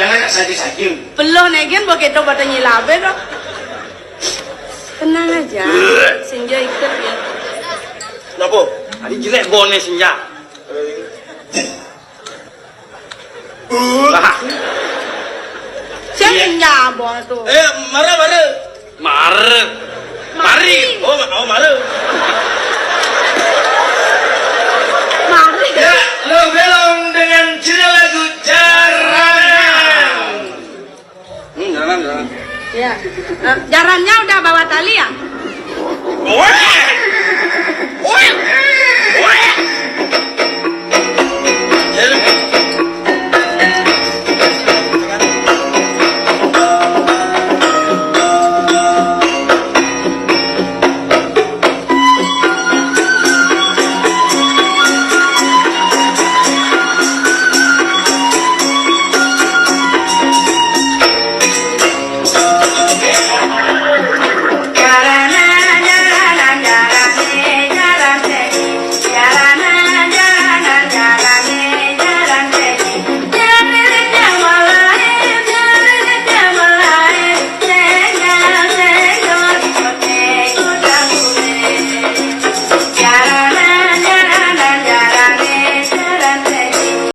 jangan nak sakit-sakit. Belum negen mau kita pada nyilabe dong. Tenang aja, Senja ikut ya. Kenapa? Tadi jelek bonnya senja. Siapa Senja bon tuh? Mara. Mari. Oh, mara. Mari. Ya, lo belong dengan judul lagu Jaran. Jalan. Ya. Jarannya udah bawa tali ya? Wah,